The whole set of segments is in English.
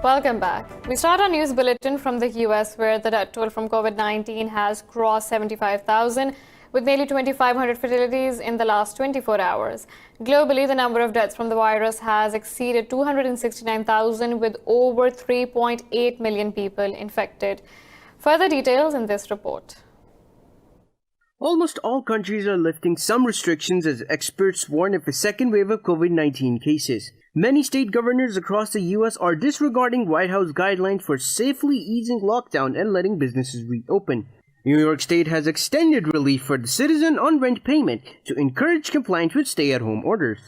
Welcome back. We start our news bulletin from the US, where the death toll from COVID-19 has crossed 75,000, with nearly 2,500 fatalities in the last 24 hours. Globally, the number of deaths from the virus has exceeded 269,000, with over 3.8 million people infected. Further details in this report. Almost all countries are lifting some restrictions as experts warn of a second wave of COVID-19 cases. Many state governors across the US are disregarding White House guidelines for safely easing lockdown and letting businesses reopen. New York State has extended relief for the citizen on rent payment to encourage compliance with stay-at-home orders.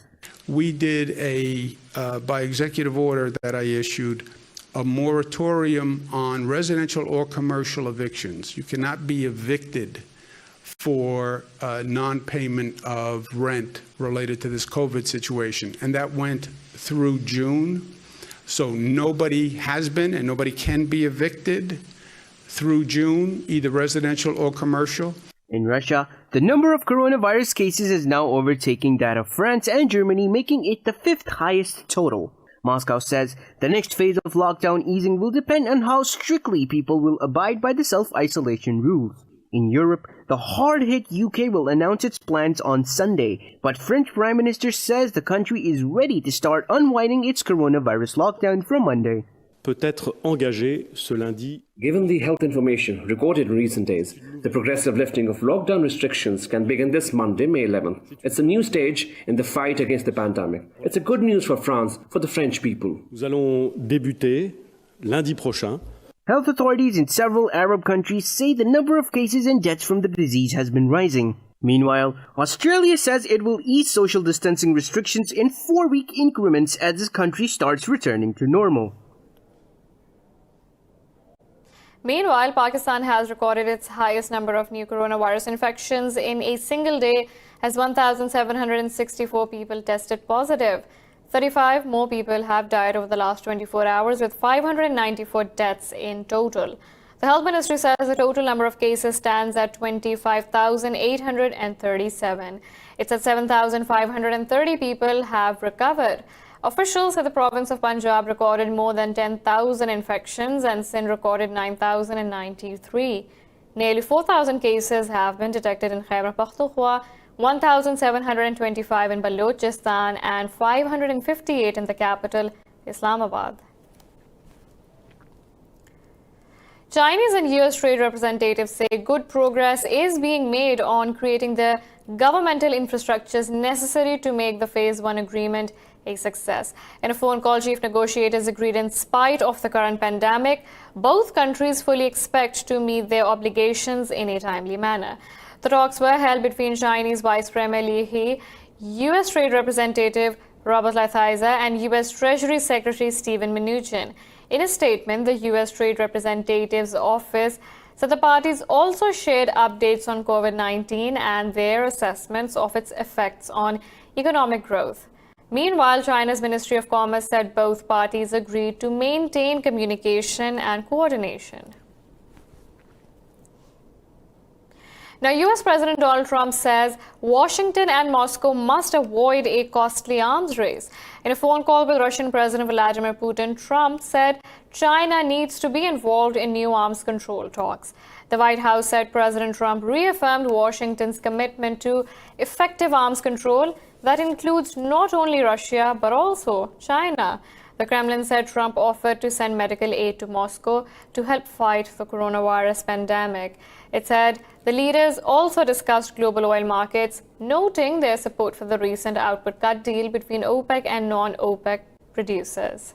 We did by executive order that I issued, a moratorium on residential or commercial evictions. You cannot be evicted for non-payment of rent related to this COVID situation. And that went through June. So nobody has been and nobody can be evicted through June, either residential or commercial. In Russia, the number of coronavirus cases is now overtaking that of France and Germany, making it the fifth highest total. Moscow says the next phase of lockdown easing will depend on how strictly people will abide by the self-isolation rules. In Europe, the hard-hit UK will announce its plans on Sunday, but French Prime Minister says the country is ready to start unwinding its coronavirus lockdown from Monday. Peut-être engagé ce lundi. Given the health information recorded in recent days, the progressive lifting of lockdown restrictions can begin this Monday, May 11th. It's a new stage in the fight against the pandemic. It's a good news for France, for the French people. Nous allons débuter lundi prochain. Health authorities in several Arab countries say the number of cases and deaths from the disease has been rising. Meanwhile, Australia says it will ease social distancing restrictions in 4-week increments as the country starts returning to normal. Meanwhile, Pakistan has recorded its highest number of new coronavirus infections in a single day as 1,764 people tested positive. 35 more people have died over the last 24 hours, with 594 deaths in total. The Health Ministry says the total number of cases stands at 25,837. It said 7,530 people have recovered. Officials at the province of Punjab recorded more than 10,000 infections and Sindh recorded 9,093. Nearly 4,000 cases have been detected in Khyber Pakhtunkhwa, 1,725 in Balochistan and 558 in the capital, Islamabad. Chinese and US trade representatives say good progress is being made on creating the governmental infrastructures necessary to make the Phase 1 agreement a success. In a phone call, chief negotiators agreed in spite of the current pandemic, both countries fully expect to meet their obligations in a timely manner. The talks were held between Chinese Vice Premier Li He, US Trade Representative Robert Lighthizer, and US Treasury Secretary Steven Mnuchin. In a statement, the US Trade Representative's office said the parties also shared updates on COVID-19 and their assessments of its effects on economic growth. Meanwhile, China's Ministry of Commerce said both parties agreed to maintain communication and coordination. Now, US President Donald Trump says Washington and Moscow must avoid a costly arms race. In a phone call with Russian President Vladimir Putin, Trump said China needs to be involved in new arms control talks. The White House said President Trump reaffirmed Washington's commitment to effective arms control that includes not only Russia but also China. The Kremlin said Trump offered to send medical aid to Moscow to help fight the coronavirus pandemic. It said the leaders also discussed global oil markets, noting their support for the recent output cut deal between OPEC and non-OPEC producers.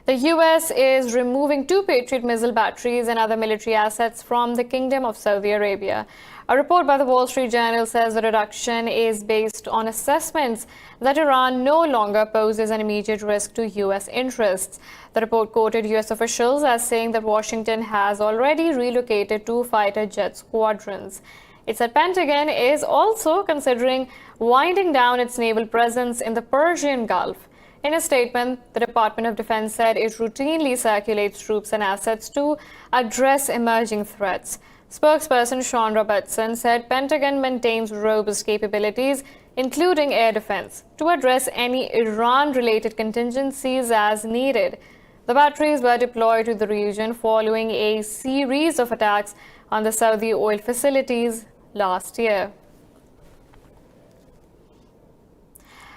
The US is removing 2 Patriot missile batteries and other military assets from the Kingdom of Saudi Arabia. A report by the Wall Street Journal says the reduction is based on assessments that Iran no longer poses an immediate risk to US interests. The report quoted US officials as saying that Washington has already relocated 2 fighter jet squadrons. It said Pentagon is also considering winding down its naval presence in the Persian Gulf. In a statement, the Department of Defense said it routinely circulates troops and assets to address emerging threats. Spokesperson Sean Robertson said Pentagon maintains robust capabilities, including air defense, to address any Iran-related contingencies as needed. The batteries were deployed to the region following a series of attacks on the Saudi oil facilities last year.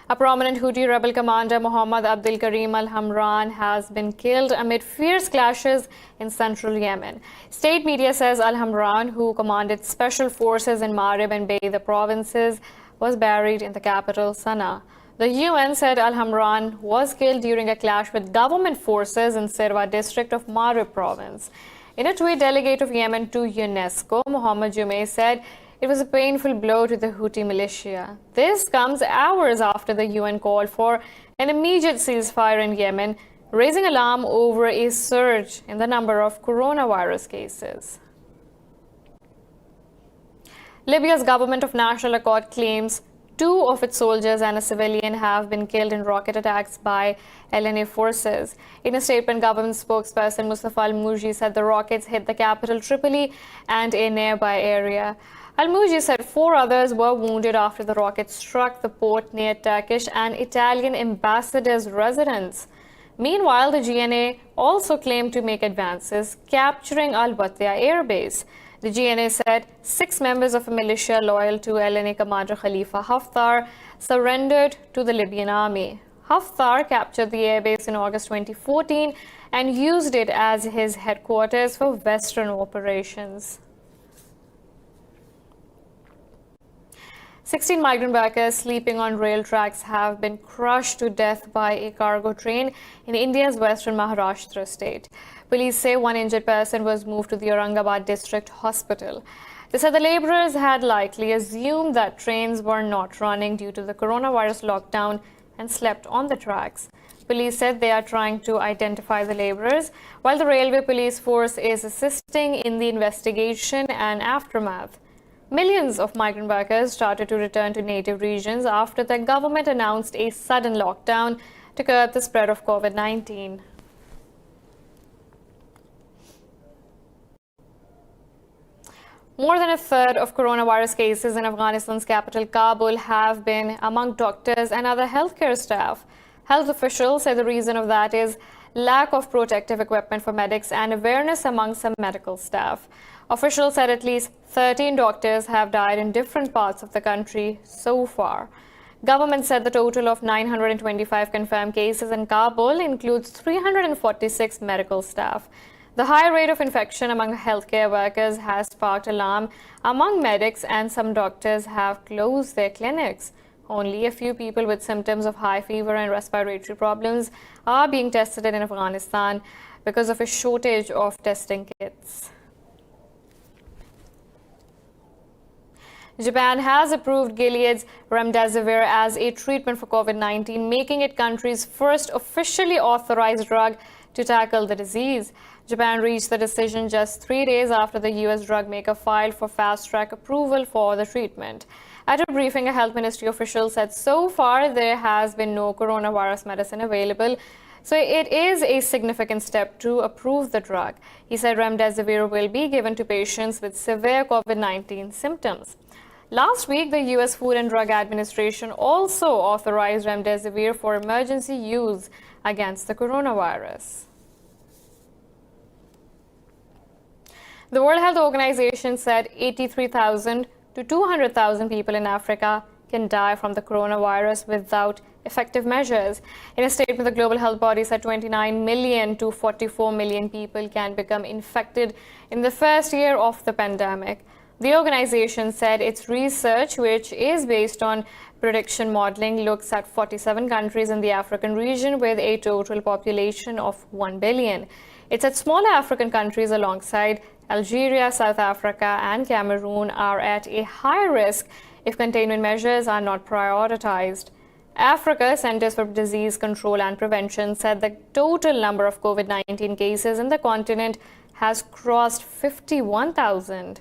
A prominent Houthi rebel commander, Mohammad Abdul Karim al-Hamran, has been killed amid fierce clashes in central Yemen. State media says al-Hamran, who commanded special forces in Marib and Bayda provinces, was buried in the capital, Sana'a. The UN said al-Hamran was killed during a clash with government forces in Sirwa district of Marib province. In a tweet, delegate of Yemen to UNESCO, Mohammed Jumeirah, said it was a painful blow to the Houthi militia. This comes hours after the UN called for an immediate ceasefire in Yemen, raising alarm over a surge in the number of coronavirus cases. Libya's government of national accord claims 2 of its soldiers and a civilian have been killed in rocket attacks by LNA forces. In a statement, government spokesperson Mustafa Al-Mouji said the rockets hit the capital Tripoli and a nearby area. Al-Mouji said 4 others were wounded after the rocket struck the port near Turkish and Italian ambassadors' residence. Meanwhile, the GNA also claimed to make advances, capturing Al-Batya airbase. The GNA said 6 members of a militia loyal to LNA commander Khalifa Haftar surrendered to the Libyan army. Haftar captured the airbase in August 2014 and used it as his headquarters for Western operations. 16 migrant workers sleeping on rail tracks have been crushed to death by a cargo train in India's western Maharashtra state. Police say 1 injured person was moved to the Aurangabad district hospital. They said the laborers had likely assumed that trains were not running due to the coronavirus lockdown and slept on the tracks. Police said they are trying to identify the laborers, while the railway police force is assisting in the investigation and aftermath. Millions of migrant workers started to return to native regions after the government announced a sudden lockdown to curb the spread of COVID-19. More than a third of coronavirus cases in Afghanistan's capital, Kabul, have been among doctors and other healthcare staff. Health officials say the reason of that is lack of protective equipment for medics and awareness among some medical staff. Officials said at least 13 doctors have died in different parts of the country so far. Government said the total of 925 confirmed cases in Kabul includes 346 medical staff. The high rate of infection among healthcare workers has sparked alarm among medics, and some doctors have closed their clinics. Only a few people with symptoms of high fever and respiratory problems are being tested in Afghanistan because of a shortage of testing kits. Japan has approved Gilead's remdesivir as a treatment for COVID-19, making it country's first officially authorized drug to tackle the disease. Japan reached the decision just 3 days after the U.S. drug maker filed for fast-track approval for the treatment. At a briefing, a health ministry official said so far there has been no coronavirus medicine available, so it is a significant step to approve the drug. He said remdesivir will be given to patients with severe COVID-19 symptoms. Last week, the U.S. Food and Drug Administration also authorized remdesivir for emergency use against the coronavirus. The World Health Organization said 83,000 to 200,000 people in Africa can die from the coronavirus without effective measures. In a statement, the global health body said 29 million to 44 million people can become infected in the first year of the pandemic. The organization said its research, which is based on prediction modeling, looks at 47 countries in the African region with a total population of 1 billion. It said smaller African countries alongside Algeria, South Africa, and Cameroon are at a high risk if containment measures are not prioritized. Africa Centers for Disease Control and Prevention said the total number of COVID-19 cases in the continent has crossed 51,000.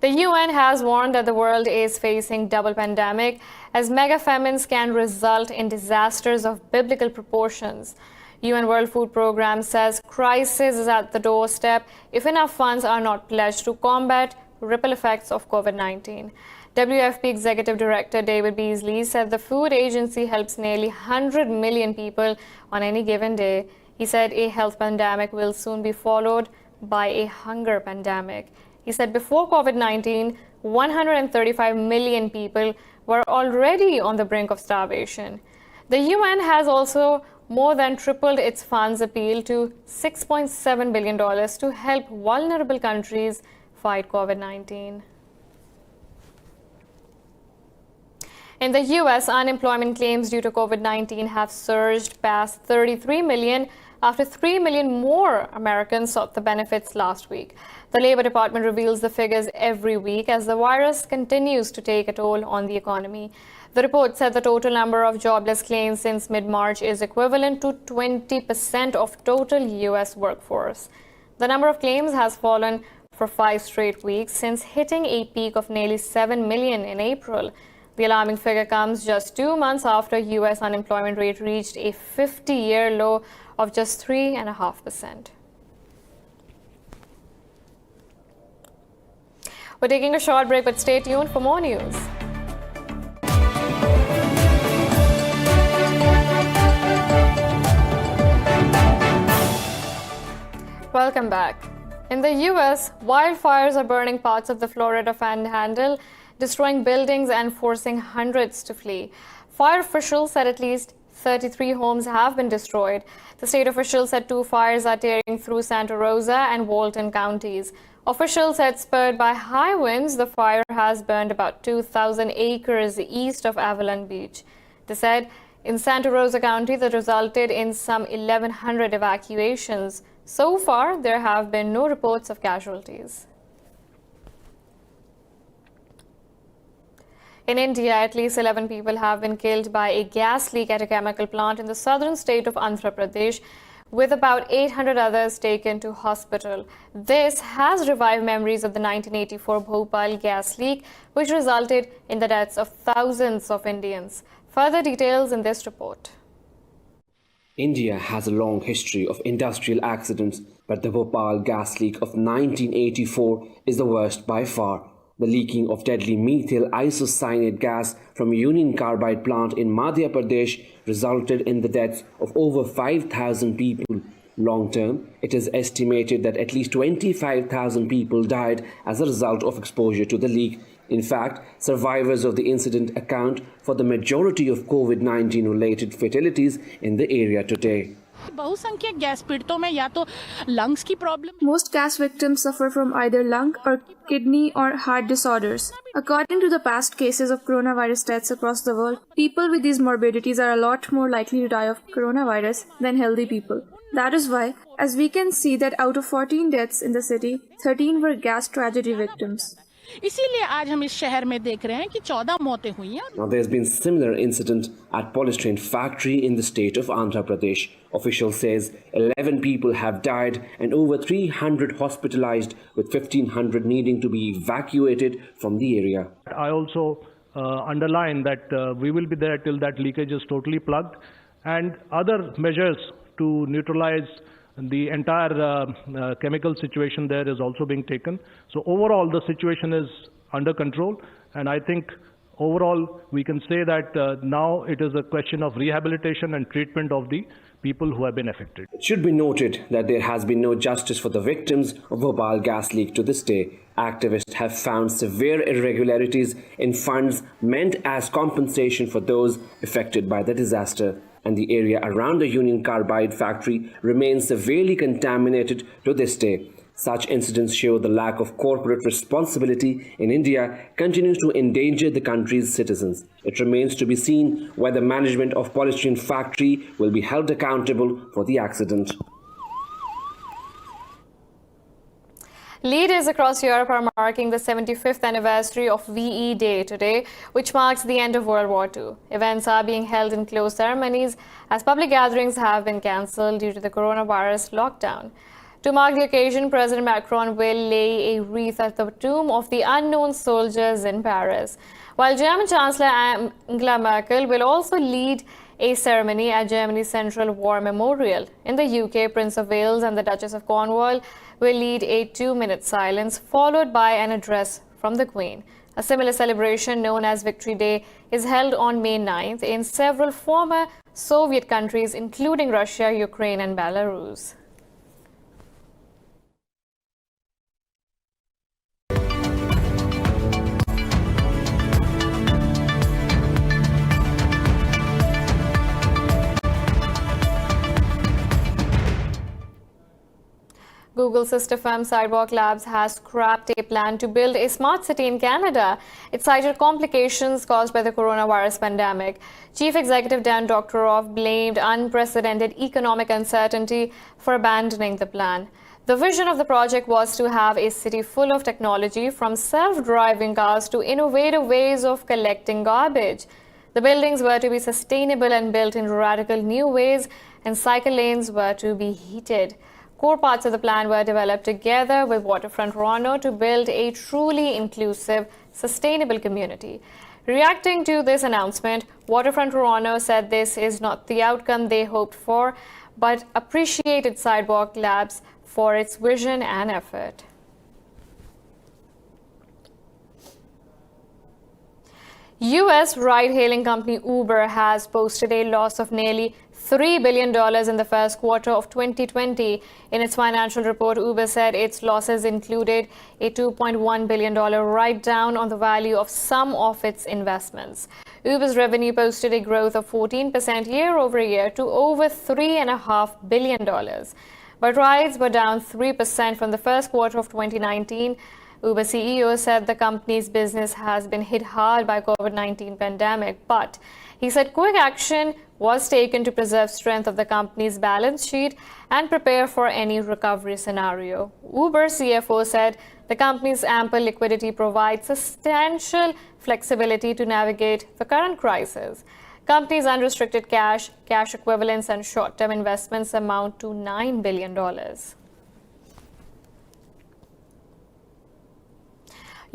The UN has warned that the world is facing double pandemic as mega famines can result in disasters of biblical proportions. UN World Food Programme says crisis is at the doorstep if enough funds are not pledged to combat ripple effects of COVID-19. WFP Executive Director David Beasley said the food agency helps nearly 100 million people on any given day. He said a health pandemic will soon be followed by a hunger pandemic. He said before COVID-19, 135 million people were already on the brink of starvation. The UN has also more than tripled its funds appeal to $6.7 billion to help vulnerable countries fight COVID-19. In the US, unemployment claims due to COVID-19 have surged past 33 million after 3 million more Americans sought the benefits last week. The Labor Department reveals the figures every week as the virus continues to take a toll on the economy. The report said the total number of jobless claims since mid-March is equivalent to 20% of total US workforce. The number of claims has fallen for 5 straight weeks since hitting a peak of nearly 7 million in April. The alarming figure comes just 2 months after US unemployment rate reached a 50-year low of just 3.5%. We're taking a short break, but stay tuned for more news. Welcome back. In the US, wildfires are burning parts of the Florida Panhandle, destroying buildings and forcing hundreds to flee. Fire officials said at least 33 homes have been destroyed. The state officials said 2 fires are tearing through Santa Rosa and Walton counties. Officials said spurred by high winds, the fire has burned about 2,000 acres east of Avalon Beach. They said in Santa Rosa County that resulted in some 1,100 evacuations. So far, there have been no reports of casualties. In India, at least 11 people have been killed by a gas leak at a chemical plant in the southern state of Andhra Pradesh, with about 800 others taken to hospital. This has revived memories of the 1984 Bhopal gas leak, which resulted in the deaths of thousands of Indians. Further details in this report. India has a long history of industrial accidents, but the Bhopal gas leak of 1984 is the worst by far. The leaking of deadly methyl isocyanate gas from a Union Carbide plant in Madhya Pradesh resulted in the deaths of over 5,000 people. Long term, it is estimated that at least 25,000 people died as a result of exposure to the leak. In fact, survivors of the incident account for the majority of COVID-19 related fatalities in the area today. Most gas victims suffer from either lung or kidney or heart disorders. According to the past cases of coronavirus deaths across the world, people with these morbidities are a lot more likely to die of coronavirus than healthy people. That is why, as we can see that out of 14 deaths in the city, 13 were gas tragedy victims. Now there's been similar incident at polyester factory in the state of Andhra Pradesh. Official says 11 people have died and over 300 hospitalized, with 1,500 needing to be evacuated from the area. I also underline that we will be there till that leakage is totally plugged, and other measures to neutralize the entire chemical situation there is also being taken. So overall, the situation is under control, and I think overall we can say that now it is a question of rehabilitation and treatment of the people who have been affected. It should be noted that there has been no justice for the victims of Bhopal gas leak to this day. Activists have found severe irregularities in funds meant as compensation for those affected by the disaster, and the area around the Union Carbide factory remains severely contaminated to this day. Such incidents show the lack of corporate responsibility in India continues to endanger the country's citizens. It remains to be seen whether management of polystyrene factory will be held accountable for the accident. Leaders across Europe are marking the 75th anniversary of VE Day today, which marks the end of World War II. Events are being held in closed ceremonies as public gatherings have been cancelled due to the coronavirus lockdown. To mark the occasion, President Macron will lay a wreath at the tomb of the unknown soldiers in Paris, while German Chancellor Angela Merkel will also lead a ceremony at Germany's Central War Memorial. In the UK, Prince of Wales and the Duchess of Cornwall will lead a 2-minute silence, followed by an address from the Queen. A similar celebration, known as Victory Day, is held on May 9th in several former Soviet countries, including Russia, Ukraine, and Belarus. Google sister firm Sidewalk Labs has scrapped a plan to build a smart city in Canada. It cited complications caused by the coronavirus pandemic. Chief Executive Dan Doctoroff blamed unprecedented economic uncertainty for abandoning the plan. The vision of the project was to have a city full of technology, from self-driving cars to innovative ways of collecting garbage. The buildings were to be sustainable and built in radical new ways, and cycle lanes were to be heated. Core parts of the plan were developed together with Waterfront Toronto to build a truly inclusive, sustainable community. Reacting to this announcement, Waterfront Toronto said this is not the outcome they hoped for, but appreciated Sidewalk Labs for its vision and effort. US ride-hailing company Uber has posted a loss of nearly $3 billion in the first quarter of 2020. In its financial report, Uber said its losses included a $2.1 billion write-down on the value of some of its investments. Uber's revenue posted a growth of 14% year-over-year to over $3.5 billion. But rides were down 3% from the first quarter of 2019. Uber CEO said the company's business has been hit hard by COVID-19 pandemic, but he said quick action was taken to preserve strength of the company's balance sheet and prepare for any recovery scenario. Uber CFO said the company's ample liquidity provides substantial flexibility to navigate the current crisis. Company's unrestricted cash, cash equivalents, and short-term investments amount to $9 billion.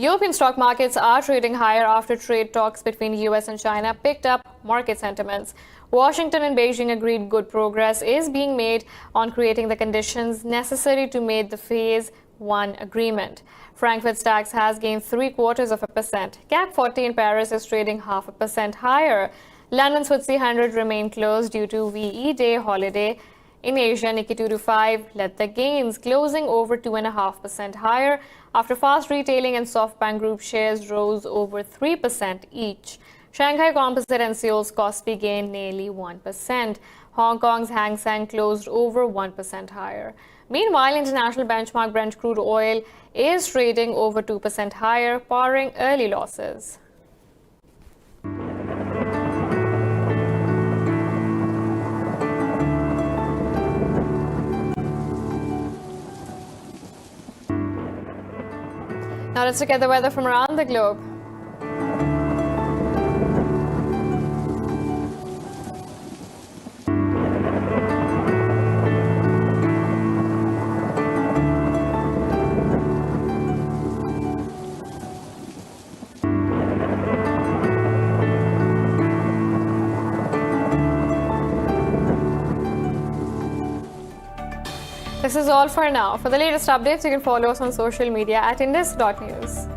European stock markets are trading higher after trade talks between US and China picked up market sentiments. Washington and Beijing agreed good progress is being made on creating the conditions necessary to make the Phase 1 agreement. Frankfurt's DAX has gained 0.75%. CAC 40 in Paris is trading 0.5% higher. London's FTSE 100 remained closed due to VE Day holiday. In Asia, Nikkei 225 led the gains, closing over 2.5% higher after fast retailing and SoftBank Group shares rose over 3% each. Shanghai Composite and Seoul's Kospi gained nearly 1%. Hong Kong's Hang Seng closed over 1% higher. Meanwhile, international benchmark Brent crude oil is trading over 2% higher, paring early losses. Now let's look at the weather from around the globe. This is all for now. For the latest updates, you can follow us on social media at indus.news.